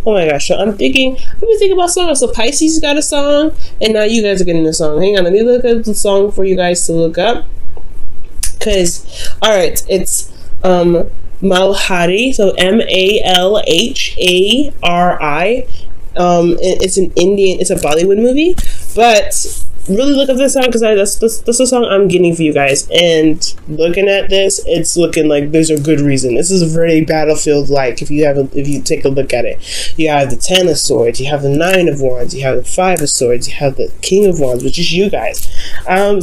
Oh my gosh. So I'm thinking, let me think about songs. So Pisces got a song, and now you guys are getting a song. Hang on, let me look up the song for you guys to look up. Cause, all right, it's Malhari. So Malhari. It's an Indian. It's a Bollywood movie, but really look up this song because that's the song I'm getting for you guys. And looking at this, it's looking like there's a good reason. This is very battlefield like. If you take a look at it, you have the 10 of Swords, you have the 9 of Wands, you have the 5 of Swords, you have the King of Wands, which is you guys.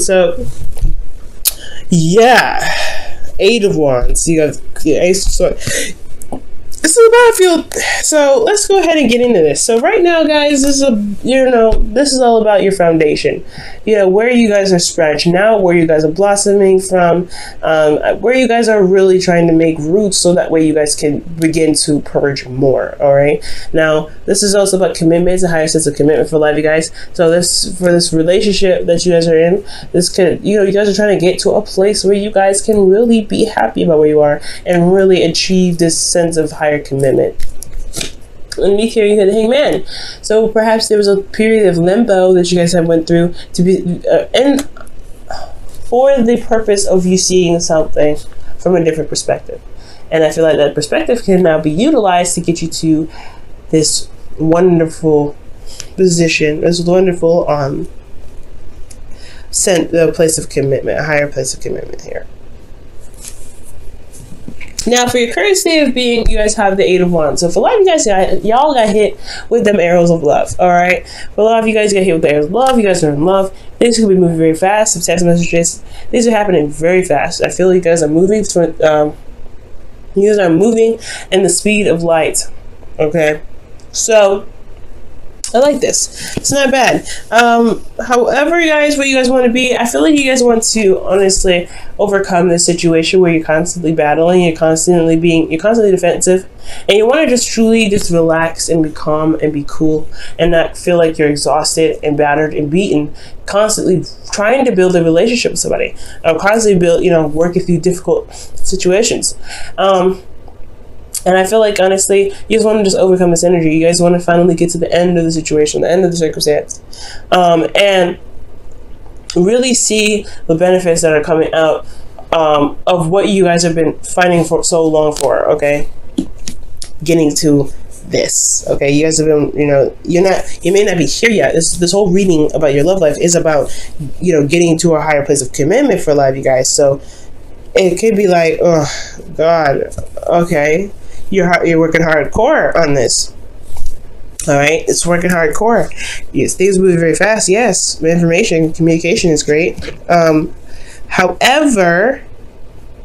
So yeah, 8 of Wands. You have the Ace of Swords. This is a battlefield, so let's go ahead and get into this. So right now, guys, this is all about your foundation. Where you guys are sprouting out, where you guys are blossoming from, where you guys are really trying to make roots, so that way you guys can begin to purge more. All right. Now, this is also about commitment. It's a higher sense of commitment for life, you guys. So for this relationship that you guys are in, you guys are trying to get to a place where you guys can really be happy about where you are and really achieve this sense of higher commitment. Let me hear you hit the Hangman. So perhaps there was a period of limbo that you guys have went through to be and for the purpose of you seeing something from a different perspective. And I feel like that perspective can now be utilized to get you to this wonderful position, this wonderful place of commitment, a higher place of commitment here. Now, for your current state of being, you guys have the 8 of Wands. So for a lot of you guys, y'all got hit with them arrows of love, all right? For a lot of you guys got hit with the arrows of love. You guys are in love. Things could be moving very fast. Some text messages. These are happening very fast. I feel like you guys are moving in the speed of light, okay? So I like this. It's not bad. However, guys, where you guys want to be, I feel like you guys want to honestly overcome this situation where you're constantly battling, you're constantly defensive, and you want to just truly just relax and be calm and be cool and not feel like you're exhausted and battered and beaten, constantly trying to build a relationship with somebody, constantly working through difficult situations. And I feel like, honestly, you guys want to just overcome this energy. You guys want to finally get to the end of the situation, the end of the circumstance, and really see the benefits that are coming out of what you guys have been fighting for so long for, okay? Getting to this, okay? You guys have been, you may not be here yet. This whole reading about your love life is about, getting to a higher place of commitment for life, you guys. So it could be like, oh, God, okay. You're working hardcore on this. All right, it's working hardcore. Yes, things move very fast. Yes, communication is great. However,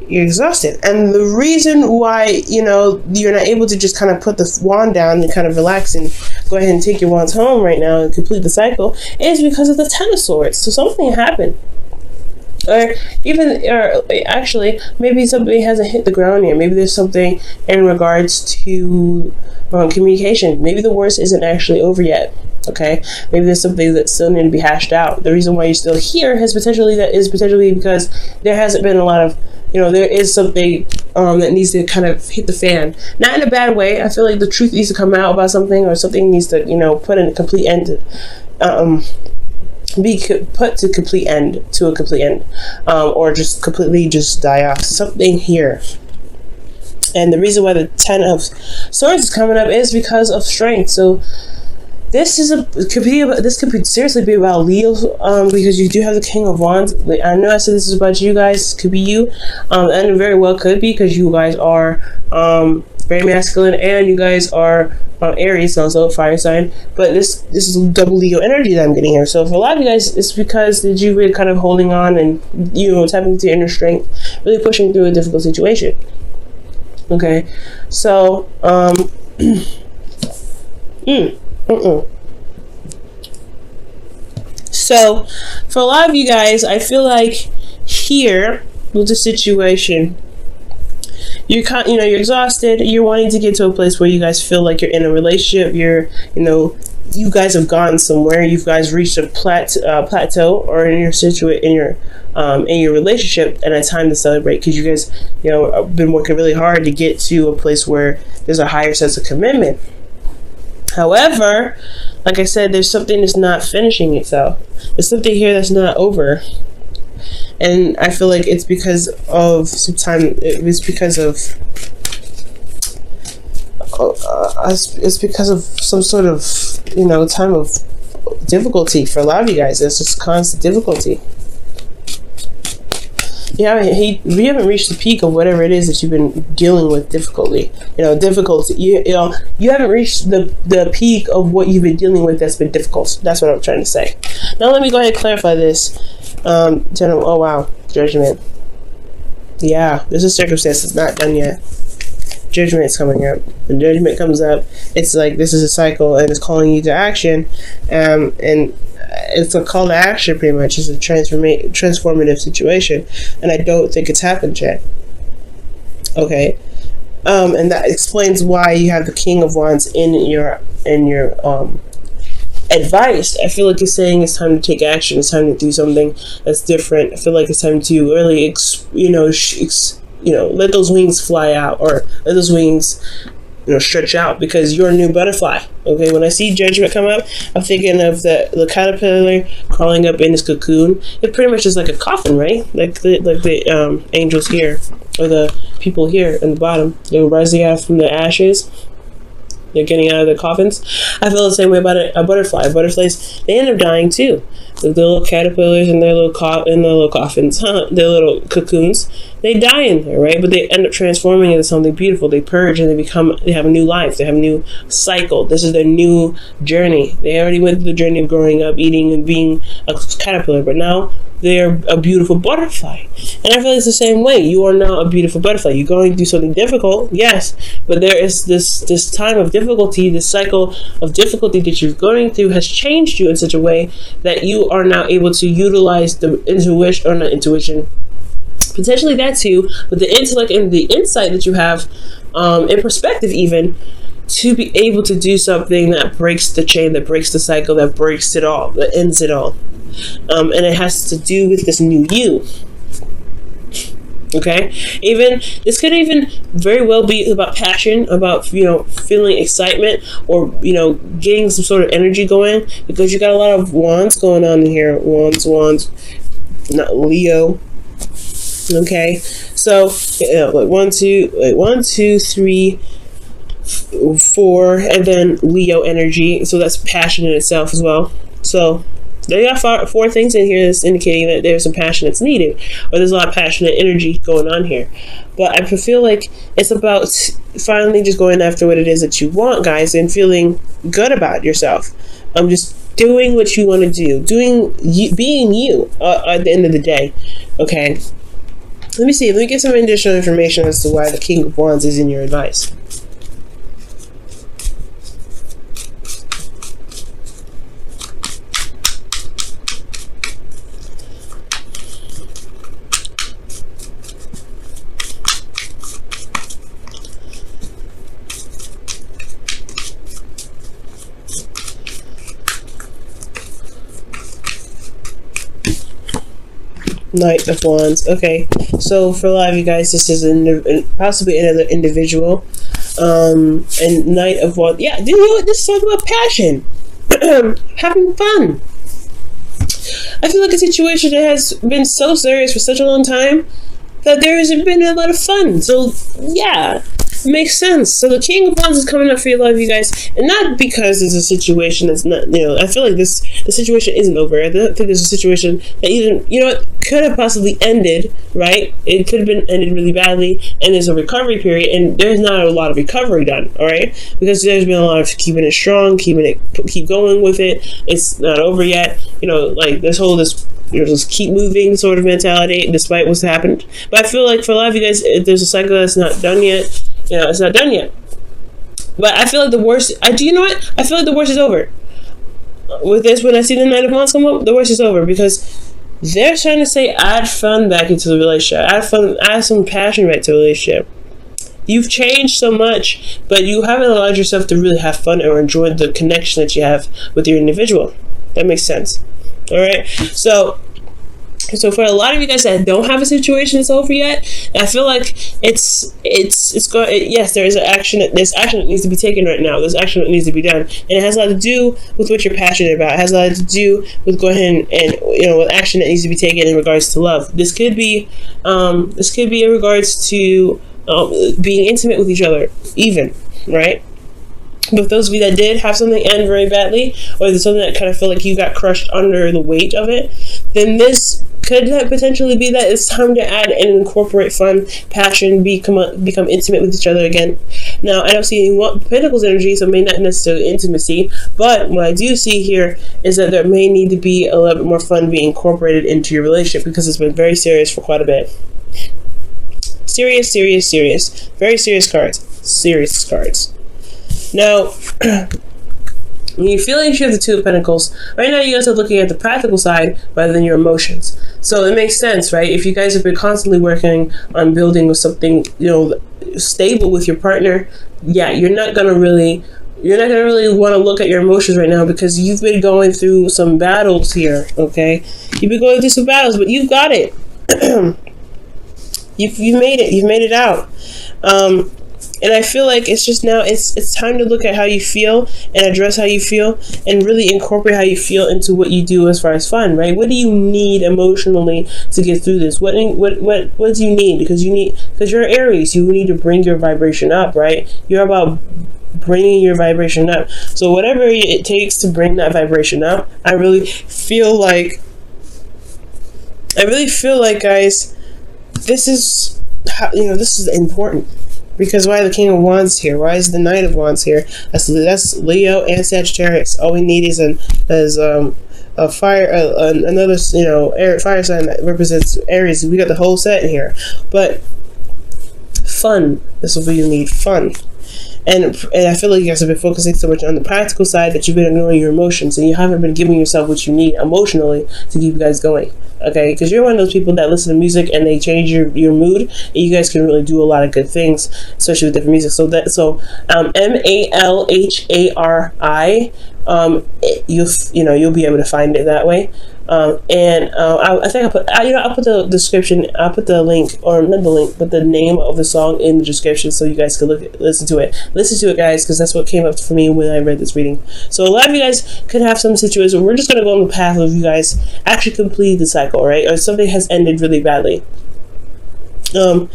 you're exhausted, and the reason why you're not able to just kind of put the wand down and kind of relax and go ahead and take your wands home right now and complete the cycle is because of the 10 of Swords. So something happened. Or actually, maybe something hasn't hit the ground yet. Maybe there's something in regards to communication. Maybe the worst isn't actually over yet. Okay, maybe there's something that still need to be hashed out. The reason why you're still here is potentially because there hasn't been a lot of, there is something that needs to kind of hit the fan. Not in a bad way. I feel like the truth needs to come out about something, or something needs to, put in a complete end. Be put to a complete end, or just completely just die off. Something here. And the reason why the 10 of Swords is coming up is because of strength. So this could seriously be about Leo, because you do have the King of Wands. I know I said this is about you guys. Could be you, and it very well could be, because you guys are very masculine, and you guys are Aries, also fire sign. But this is double Leo energy that I'm getting here. So for a lot of you guys, it's because you've been kind of holding on and tapping into your inner strength, really pushing through a difficult situation. Okay, so So for a lot of you guys, I feel like here with the situation, you're exhausted. You're wanting to get to a place where you guys feel like you're in a relationship. You guys have gone somewhere. You guys reached a plateau, or in your relationship, and it's time to celebrate, because you guys have been working really hard to get to a place where there's a higher sense of commitment. However, like I said, there's something that's not finishing itself. There's something here that's not over. And I feel like it's because of it's because of it's because of some sort of, you know, time of difficulty for a lot of you guys. It's just constant difficulty. We haven't reached the peak of whatever it is that you've been dealing with difficulty. You know, difficulty. You haven't reached the peak of what you've been dealing with that's been difficult. That's what I'm trying to say. Now let me go ahead and clarify this. General. Oh wow, judgment. Yeah, this is circumstance. It's not done yet. Judgment is coming up. When judgment comes up, it's like this is a cycle, and it's calling you to action. And it's a call to action, pretty much. It's a transformative situation, and I don't think it's happened yet. Okay, and that explains why you have the King of Wands in your advice. I feel like it's saying it's time to take action. It's time to do something that's different. I feel like it's time to really, let those wings fly out, or let those wings, stretch out, because you're a new butterfly. Okay, when I see judgment come up, I'm thinking of the caterpillar crawling up in this cocoon. It pretty much is like a coffin, right? Like the angels here, or the people here in the bottom. They're rising out from the ashes. They're getting out of their coffins. I feel the same way about a butterfly. Butterflies, they end up dying too. The little caterpillars in their little coffins, their little cocoons, they die in there, right? But they end up transforming into something beautiful. They purge and they have a new life. They have a new cycle. This is their new journey. They already went through the journey of growing up, eating, and being a caterpillar, but now they're a beautiful butterfly. And I feel it's the same way. You are now a beautiful butterfly. You're going through something difficult, yes, but there is this time of difficulty, this cycle of difficulty that you're going through has changed you in such a way that you are now able to utilize the intuition, potentially that too, but the intellect and the insight that you have, in perspective even, to be able to do something that breaks the chain, that breaks the cycle, that breaks it all, that ends it all. And it has to do with this new you. Okay, this could even very well be about passion, about feeling excitement, or getting some sort of energy going, because you got a lot of wands going on in here. Wands, not Leo. Okay, so like 1, 2, 3, 4, and then Leo energy. So that's passion in itself as well. So they got 4 things in here that's indicating that there's some passion that's needed, or there's a lot of passionate energy going on here. But I feel like it's about finally just going after what it is that you want, guys, and feeling good about yourself. Just doing what you want to do, being you at the end of the day. Okay, let me get some additional information as to why the King of Wands is in your advice. Knight of Wands. Okay, so for a lot of you guys, this is possibly another individual. And Knight of Wands. Yeah, you know what? This is talking about passion, having fun. I feel like a situation that has been so serious for such a long time that there hasn't been a lot of fun. So yeah, it makes sense. So the King of Wands is coming up for a lot of you guys, and not because it's a situation that's not, I feel like the situation isn't over. I don't think there's a situation that even, could have possibly ended, right? It could have been ended really badly, and there's a recovery period, and there's not a lot of recovery done, all right? Because there's been a lot of keeping it strong, keep going with it. It's not over yet, like just keep moving sort of mentality despite what's happened. But I feel like for a lot of you guys, there's a cycle that's not done yet. It's not done yet. But I feel like the worst, do you know what? I feel like the worst is over. With this, when I see the Knight of Wands come up, the worst is over, because they're trying to say add fun back into the relationship. Add some passion back to the relationship. You've changed so much, but you haven't allowed yourself to really have fun or enjoy the connection that you have with your individual. That makes sense. All right. So So for a lot of you guys that don't have a situation that's over yet, I feel like it's going. Yes, there is an action. There's action that needs to be taken right now. There's action that needs to be done, and it has a lot to do with what you're passionate about. It has a lot to do with going ahead and with action that needs to be taken in regards to love. This could be in regards to being intimate with each other, even, right? But those of you that did have something end very badly, or there's something that kind of feel like you got crushed under the weight of it, then this could potentially be that it's time to add and incorporate fun, passion, become intimate with each other again. Now, I don't see any Pentacles energy, so it may not necessarily intimacy, but what I do see here is that there may need to be a little bit more fun being incorporated into your relationship, because it's been very serious for quite a bit. Serious. Very serious cards. Serious cards. Now, when you feel like you have the Two of Pentacles, right now you guys are looking at the practical side rather than your emotions. So it makes sense, right? If you guys have been constantly working on building with something, stable with your partner, yeah, you're not gonna really want to look at your emotions right now, because you've been going through some battles here, okay? You've been going through some battles, but you've got it. You've made it. You've made it out. And I feel like it's just now it's time to look at how you feel and address how you feel, and really incorporate how you feel into what you do as far as fun, right? What do you need emotionally to get through this? What do you need? Because you're Aries, you need to bring your vibration up, right? You're about bringing your vibration up. So whatever it takes to bring that vibration up, I really feel like, guys, this is this is important. Because why the King of Wands here? Why is the Knight of Wands here? That's Leo and Sagittarius. All we need is a fire, another fire sign that represents Aries. We got the whole set in here. But fun. This is what you need. Fun. And I feel like you guys have been focusing so much on the practical side that you've been ignoring your emotions, and you haven't been giving yourself what you need emotionally to keep you guys going. Okay, because you're one of those people that listen to music and they change your mood, and you guys can really do a lot of good things, especially with different music. So MALHARI, you'll be able to find it that way. I think I'll put the description. I'll put the link, or not the link, but the name of the song in the description, so you guys can listen to it. Listen to it, guys, because that's what came up for me when I read this reading. So a lot of you guys could have some situation. We're just gonna go on the path of you guys actually complete the cycle, right? Or something has ended really badly. There's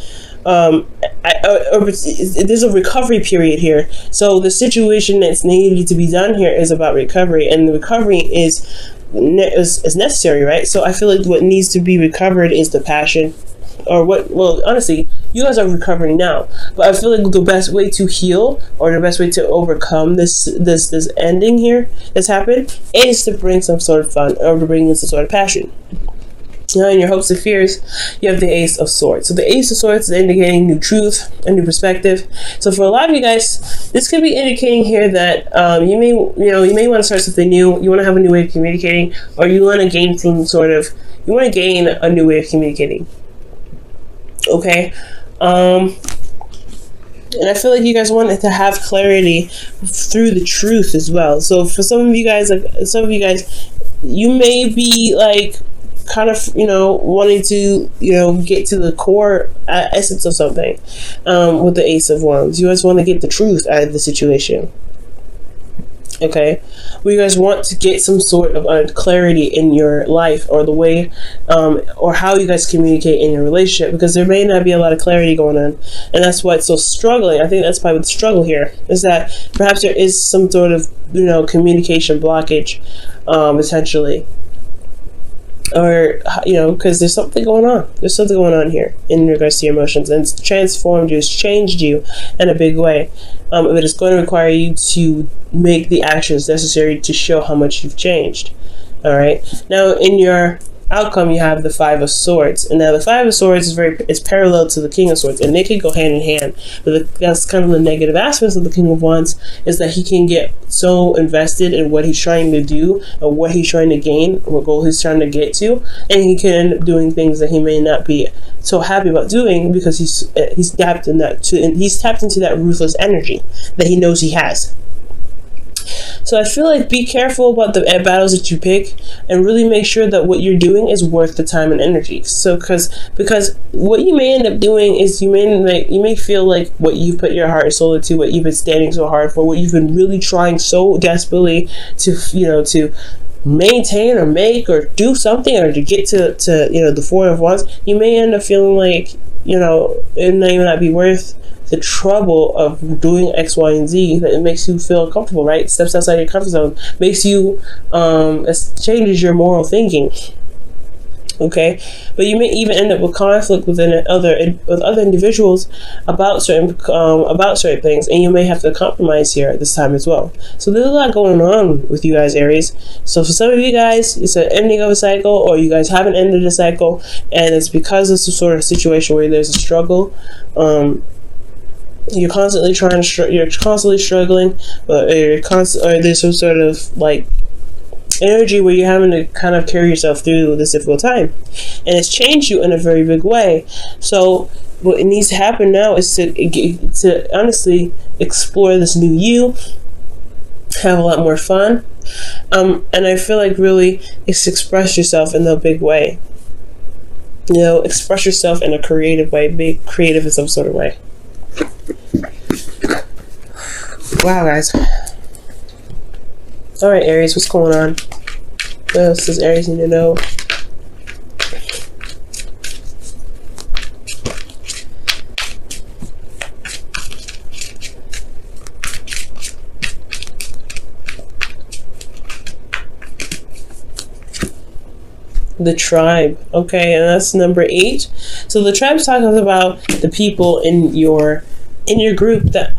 a recovery period here. So the situation that's needed to be done here is about recovery, and the recovery is necessary, right? So I feel like what needs to be recovered is the passion, honestly, you guys are recovering now, but I feel like the best way to heal, or the best way to overcome this ending here that's happened, is to bring some sort of fun, or to bring in some sort of passion. Now, in your hopes and fears, you have the Ace of Swords. So the Ace of Swords is indicating new truth, a new perspective. So for a lot of you guys, this could be indicating here that you may want to start something new. You want to have a new way of communicating, or you want to gain a new way of communicating. Okay. And I feel like you guys wanted to have clarity through the truth as well. So for some of you guys, you may be like kind of wanting to get to the core essence of something with the Ace of Wands. You guys want to get the truth out of the situation. Okay, well, you guys want to get some sort of clarity in your life, or the way or how you guys communicate in your relationship, because there may not be a lot of clarity going on, and that's why it's so struggling. I think that's probably the struggle here, is that perhaps there is some sort of communication blockage potentially, or because there's something going on. There's something going on here in regards to your emotions, and it's transformed you, it's changed you in a big way. But it's going to require you to make the actions necessary to show how much you've changed. All right. Now, in your outcome, you have the Five of Swords, and now the Five of Swords is parallel to the King of Swords, and they can go hand in hand. But that's kind of the negative aspects of the King of Wands, is that he can get so invested in what he's trying to do, or what he's trying to gain, what goal he's trying to get to, and he can end up doing things that he may not be so happy about doing, because he's tapped into that ruthless energy that he knows he has. So I feel like be careful about the battles that you pick, and really make sure that what you're doing is worth the time and energy. So because what you may end up doing is you may feel like what you've put your heart and soul into, what you've been standing so hard for, what you've been really trying so desperately to to maintain or make or do something or to get to the Four of Wands, you may end up feeling like it may not be worth the trouble of doing X, Y, and Z. That it makes you feel comfortable, right? Steps outside your comfort zone, makes you changes your moral thinking. Okay, but you may even end up with conflict with other individuals about certain things, and you may have to compromise here at this time as well. So there's a lot going on with you guys, Aries. So for some of you guys, it's an ending of a cycle, or you guys haven't ended a cycle, and it's because of some sort of situation where there's a struggle. You're constantly struggling, or there's some sort of like energy where you're having to kind of carry yourself through this difficult time, and it's changed you in a very big way. So what needs to happen now is to honestly explore this new you, have a lot more fun, and I feel like really it's express yourself in a big way. Express yourself in a creative way, be creative in some sort of way. Wow, guys. Alright, Aries, what's going on? What else does Aries need to know? The tribe. Okay, and that's number 8. So the tribe's talking about the people in your group that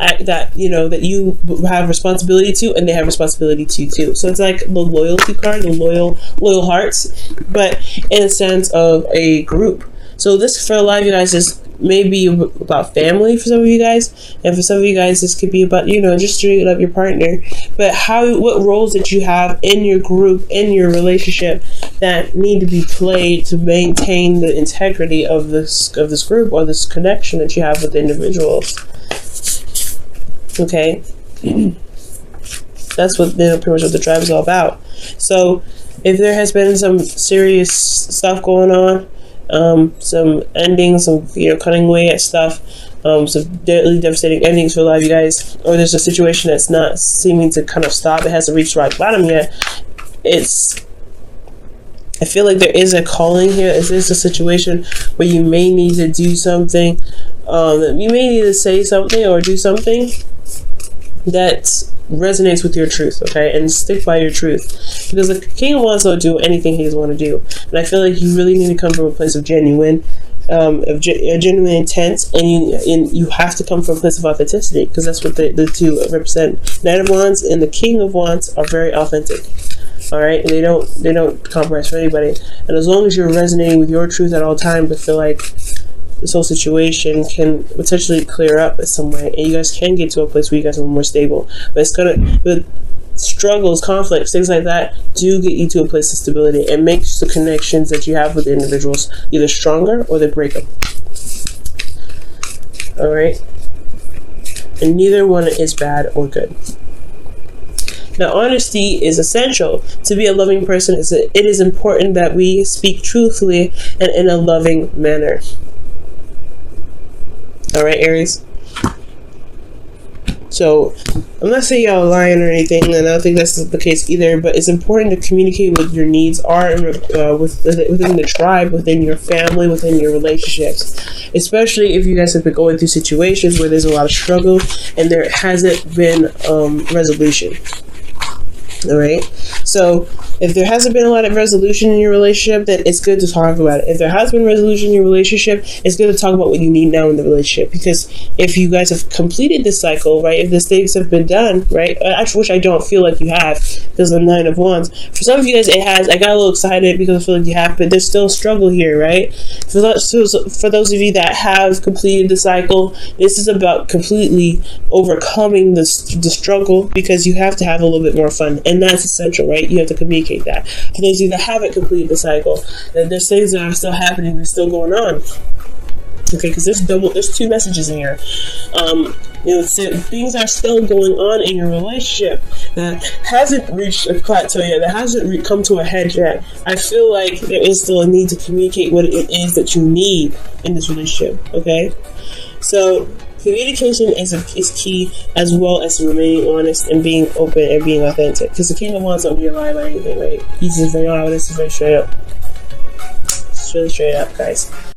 you have responsibility to, and they have responsibility to too. So it's like the loyalty card, the loyal hearts, but in a sense of a group. So this, for a lot of you guys, is maybe about family for some of you guys, and for some of you guys this could be about just straight up your partner. But what roles that you have in your group, in your relationship, that need to be played to maintain the integrity of this group or this connection that you have with individuals. Okay, that's what pretty much what the tribe is all about. So if there has been some serious stuff going on, some endings, some cutting away at stuff, some deadly devastating endings for a lot of you guys, or there's a situation that's not seeming to kind of stop, it hasn't reached rock bottom yet, I feel like there is a calling here. Is this a situation where you may need to do something, you may need to say something or do something that resonates with your truth, okay? And stick by your truth, because the King of Wands will do anything he doesn't want to do. And I feel like you really need to come from a place of genuine intent, and you have to come from a place of authenticity, because that's what the two represent. Knight of Wands and the King of Wands are very authentic. All right, and they don't compromise for anybody. And as long as you're resonating with your truth at all times, I feel like this whole situation can potentially clear up in some way, and you guys can get to a place where you guys are more stable. But but struggles, conflicts, things like that do get you to a place of stability, and makes the connections that you have with the individuals either stronger or they break them. All right, and neither one is bad or good. Now, honesty is essential. To be a loving person, it is important that we speak truthfully and in a loving manner. All right, Aries. So, I'm not saying y'all are lying or anything, and I don't think that's the case either, but it's important to communicate what your needs are within the tribe, within your family, within your relationships. Especially if you guys have been going through situations where there's a lot of struggle and there hasn't been resolution. All right, so if there hasn't been a lot of resolution in your relationship, then it's good to talk about it. If there has been resolution in your relationship, it's good to talk about what you need now in the relationship, because if you guys have completed this cycle, right, if the things have been done, right, which I don't feel like you have, because the Nine of Wands, for some of you guys it has. I got a little excited because I feel like you have, but there's still a struggle here, right? For those of you that have completed the cycle, this is about completely overcoming the struggle, because you have to have a little bit more fun. And that's essential, right? You have to communicate that. For those of you that haven't completed the cycle, there's things that are still happening, they're still going on. Okay, because there's two messages in here. So things are still going on in your relationship that hasn't reached a plateau yet, that hasn't come to a head yet. I feel like there is still a need to communicate what it is that you need in this relationship. Okay, so communication is key, as well as remaining honest and being open and being authentic. Because the King of Wands don't be a lie about anything, right? He's just very honest, he's very straight up. It's really straight up, guys.